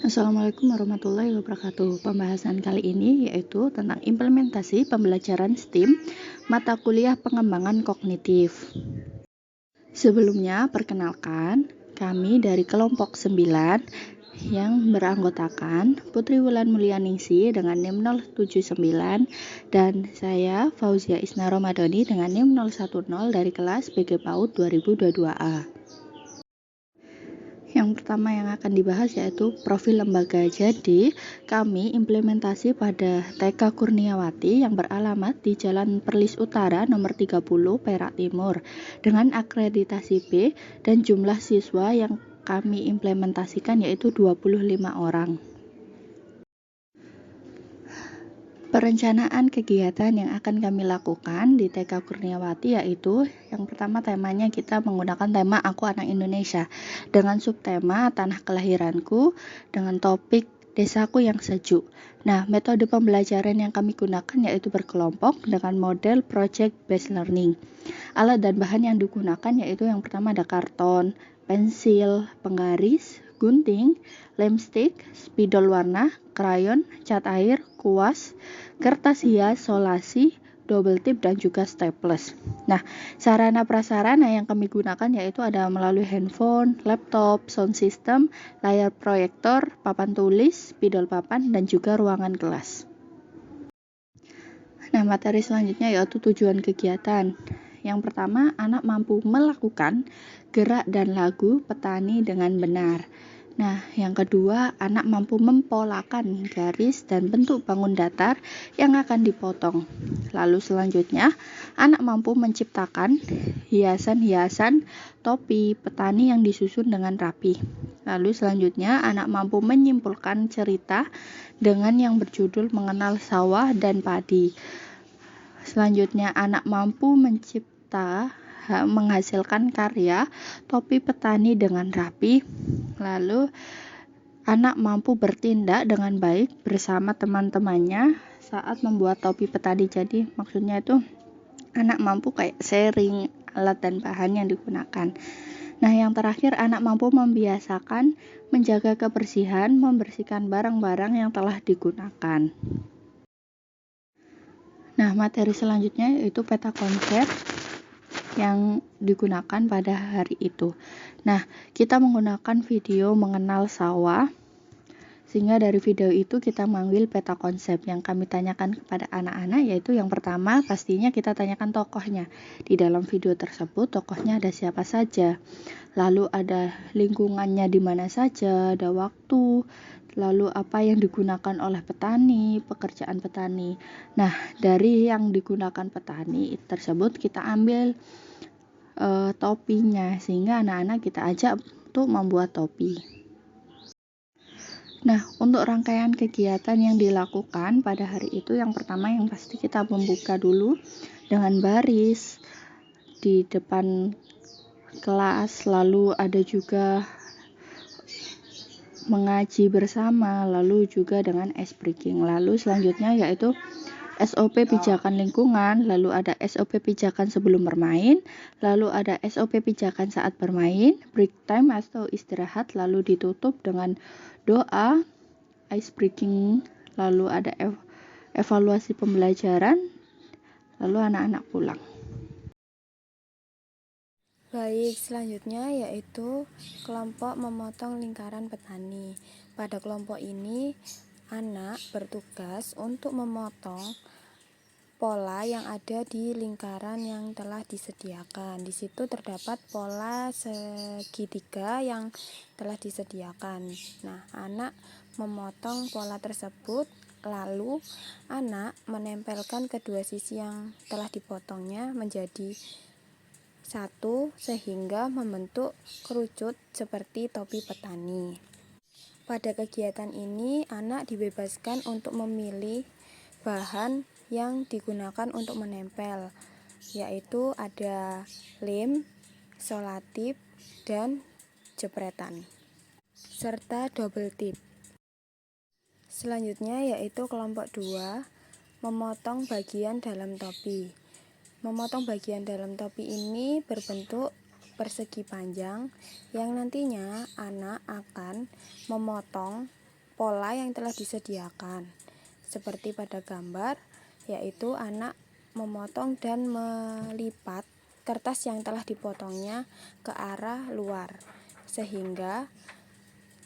Assalamualaikum warahmatullahi wabarakatuh. Pembahasan kali ini yaitu tentang implementasi pembelajaran STEAM mata kuliah pengembangan kognitif. Sebelumnya, perkenalkan, kami dari kelompok 9 yang beranggotakan Putri Wulan Mulyaningsi dengan NIM 079 dan saya Fauzia Isna Romadoni dengan NIM 010 dari kelas BG PAUD 2022A. Yang pertama yang akan dibahas yaitu profil lembaga. Jadi, kami implementasi pada TK Kurniawati yang beralamat di Jalan Perlis Utara nomor 30 Perak Timur dengan akreditasi B dan jumlah siswa yang kami implementasikan yaitu 25 orang. Perencanaan kegiatan yang akan kami lakukan di TK Kurniawati yaitu yang pertama temanya kita menggunakan tema Aku Anak Indonesia dengan subtema Tanah Kelahiranku dengan topik Desaku yang Sejuk. Nah, metode pembelajaran yang kami gunakan yaitu berkelompok dengan model project based learning. Alat dan bahan yang digunakan yaitu yang pertama ada karton, pensil, penggaris, gunting, lem stick, spidol warna, krayon, cat air, kuas, kertas hias, solasi, double tip dan juga staples. Nah, sarana prasarana yang kami gunakan yaitu ada melalui handphone, laptop, sound system, layar proyektor, papan tulis, spidol papan dan juga ruangan kelas. Nah, materi selanjutnya yaitu tujuan kegiatan. Yang pertama, anak mampu melakukan gerak dan lagu petani dengan benar. Nah, yang kedua, anak mampu mempolakan garis dan bentuk bangun datar yang akan dipotong. Lalu selanjutnya, anak mampu menciptakan hiasan-hiasan topi petani yang disusun dengan rapi. Lalu selanjutnya, anak mampu menyimpulkan cerita dengan yang berjudul Mengenal Sawah dan Padi. Selanjutnya, anak mampu menghasilkan karya topi petani dengan rapi. Lalu anak mampu bertindak dengan baik bersama teman-temannya saat membuat topi petani. Jadi maksudnya itu anak mampu kayak sharing alat dan bahan yang digunakan. Nah, yang terakhir anak mampu membiasakan menjaga kebersihan, membersihkan barang-barang yang telah digunakan. Nah, materi selanjutnya yaitu peta konsep yang digunakan pada hari itu. Nah, kita menggunakan video mengenal sawah, sehingga dari video itu kita mengambil peta konsep yang kami tanyakan kepada anak-anak, yaitu yang pertama pastinya kita tanyakan tokohnya. Di dalam video tersebut tokohnya ada siapa saja, lalu ada lingkungannya di mana saja, ada waktu, lalu apa yang digunakan oleh petani, pekerjaan petani. Nah, dari yang digunakan petani tersebut kita ambil topinya, sehingga anak-anak kita ajak untuk membuat topi. Nah, untuk rangkaian kegiatan yang dilakukan pada hari itu, yang pertama yang pasti kita membuka dulu dengan baris di depan kelas, lalu ada juga mengaji bersama, lalu juga dengan ice breaking. Lalu selanjutnya yaitu SOP pijakan lingkungan, lalu ada SOP pijakan sebelum bermain, lalu ada SOP pijakan saat bermain, break time atau istirahat, lalu ditutup dengan doa, ice breaking, lalu ada evaluasi pembelajaran, lalu anak-anak pulang. Baik, selanjutnya yaitu kelompok memotong lingkaran petani. Pada kelompok ini, anak bertugas untuk memotong pola yang ada di lingkaran yang telah disediakan. Di situ terdapat pola segitiga yang telah disediakan. Nah, anak memotong pola tersebut, lalu anak menempelkan kedua sisi yang telah dipotongnya menjadi satu sehingga membentuk kerucut seperti topi petani. Pada kegiatan ini, anak dibebaskan untuk memilih bahan yang digunakan untuk menempel, yaitu ada lem, selotip, dan jepretan, serta double tip. Selanjutnya yaitu kelompok 2, memotong bagian dalam topi. Memotong bagian dalam topi ini berbentuk persegi panjang yang nantinya anak akan memotong pola yang telah disediakan. Seperti pada gambar, yaitu anak memotong dan melipat kertas yang telah dipotongnya ke arah luar, sehingga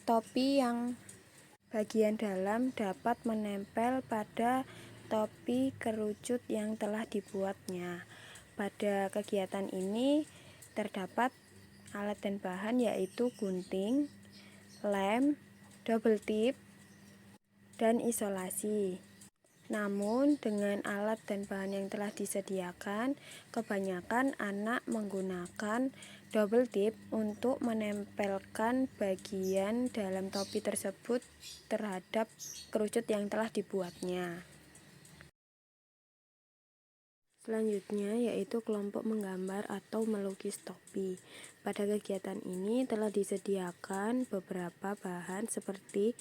topi yang bagian dalam dapat menempel pada topi kerucut yang telah dibuatnya. Pada kegiatan ini terdapat alat dan bahan yaitu gunting, lem, double tip, dan isolasi. Namun dengan alat dan bahan yang telah disediakan, kebanyakan anak menggunakan double tip untuk menempelkan bagian dalam topi tersebut terhadap kerucut yang telah dibuatnya. Selanjutnya yaitu kelompok menggambar atau melukis topi. Pada kegiatan ini telah disediakan beberapa bahan seperti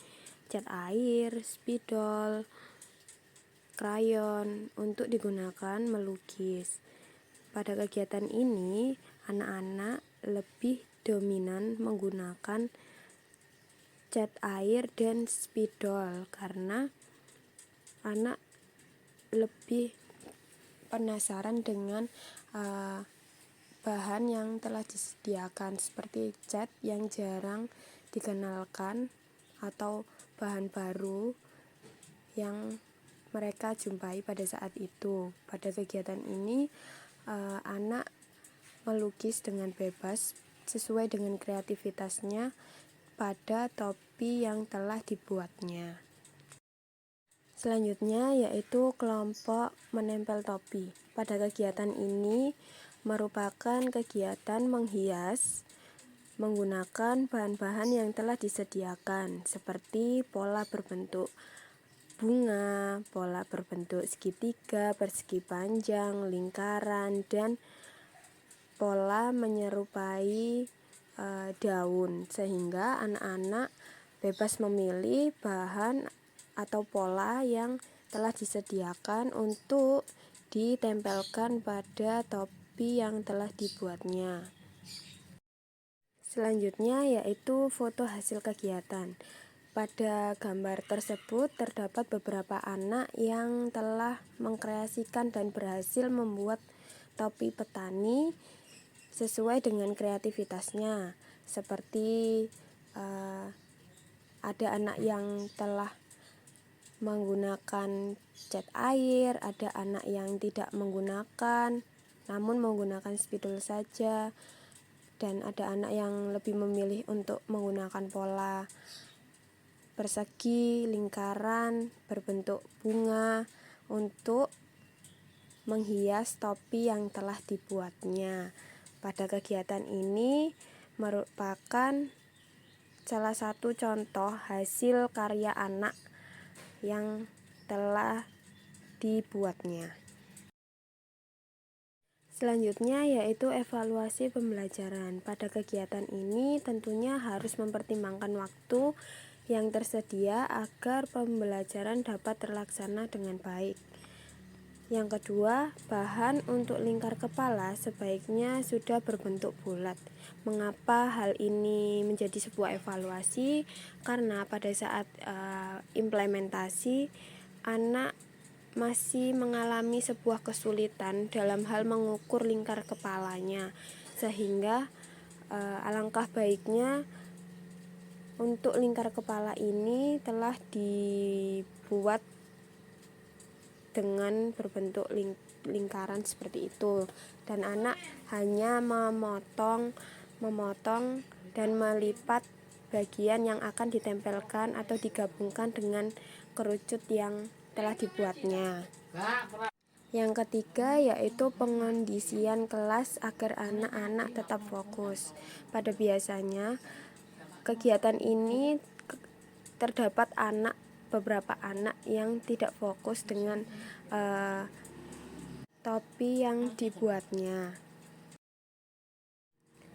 cat air, spidol, krayon untuk digunakan melukis. Pada kegiatan ini anak-anak lebih dominan menggunakan cat air dan spidol karena anak lebih penasaran dengan bahan yang telah disediakan seperti cat yang jarang dikenalkan atau bahan baru yang mereka jumpai pada saat itu. Pada kegiatan ini anak melukis dengan bebas sesuai dengan kreativitasnya pada topi yang telah dibuatnya. Selanjutnya yaitu kelompok menempel topi. Pada kegiatan ini merupakan kegiatan menghias menggunakan bahan-bahan yang telah disediakan seperti pola berbentuk bunga, pola berbentuk segitiga, persegi panjang, lingkaran, dan pola menyerupai daun, sehingga anak-anak bebas memilih bahan atau pola yang telah disediakan untuk ditempelkan pada topi yang telah dibuatnya. Selanjutnya yaitu foto hasil kegiatan. Pada gambar tersebut terdapat beberapa anak yang telah mengkreasikan dan berhasil membuat topi petani sesuai dengan kreativitasnya. Seperti ada anak yang telah menggunakan cat air, ada anak yang tidak menggunakan namun menggunakan spidol saja, dan ada anak yang lebih memilih untuk menggunakan pola persegi, lingkaran, berbentuk bunga untuk menghias topi yang telah dibuatnya. Pada kegiatan ini merupakan salah satu contoh hasil karya anak yang telah dibuatnya. Selanjutnya yaitu evaluasi pembelajaran. Pada kegiatan ini tentunya harus mempertimbangkan waktu yang tersedia agar pembelajaran dapat terlaksana dengan baik. Yang kedua, bahan untuk lingkar kepala sebaiknya sudah berbentuk bulat. Mengapa hal ini menjadi sebuah evaluasi? Karena pada saat implementasi, anak masih mengalami sebuah kesulitan dalam hal mengukur lingkar kepalanya, sehingga alangkah baiknya untuk lingkar kepala ini telah dibuat dengan berbentuk lingkaran seperti itu, dan anak hanya memotong dan melipat bagian yang akan ditempelkan atau digabungkan dengan kerucut yang telah dibuatnya. Yang ketiga yaitu pengondisian kelas agar anak-anak tetap fokus. Pada biasanya kegiatan ini terdapat beberapa anak yang tidak fokus dengan topi yang dibuatnya.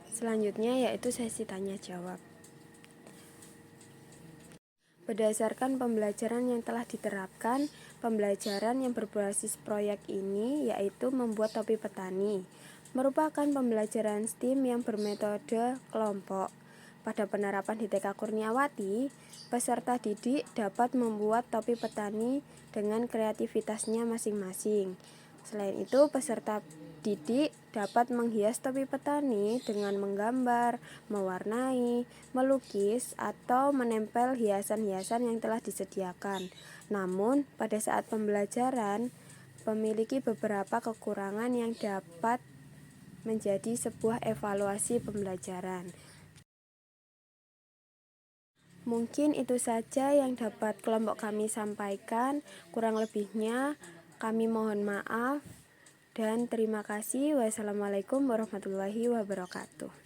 Selanjutnya yaitu sesi tanya jawab. Berdasarkan pembelajaran yang telah diterapkan, pembelajaran yang berbasis proyek ini yaitu membuat topi petani, merupakan pembelajaran STEAM yang bermetode kelompok. Pada penerapan di TK Kurniawati, peserta didik dapat membuat topi petani dengan kreativitasnya masing-masing. Selain itu, peserta didik dapat menghias topi petani dengan menggambar, mewarnai, melukis, atau menempel hiasan-hiasan yang telah disediakan. Namun, pada saat pembelajaran, memiliki beberapa kekurangan yang dapat menjadi sebuah evaluasi pembelajaran. Mungkin itu saja yang dapat kelompok kami sampaikan. Kurang lebihnya kami mohon maaf dan terima kasih. Wassalamualaikum warahmatullahi wabarakatuh.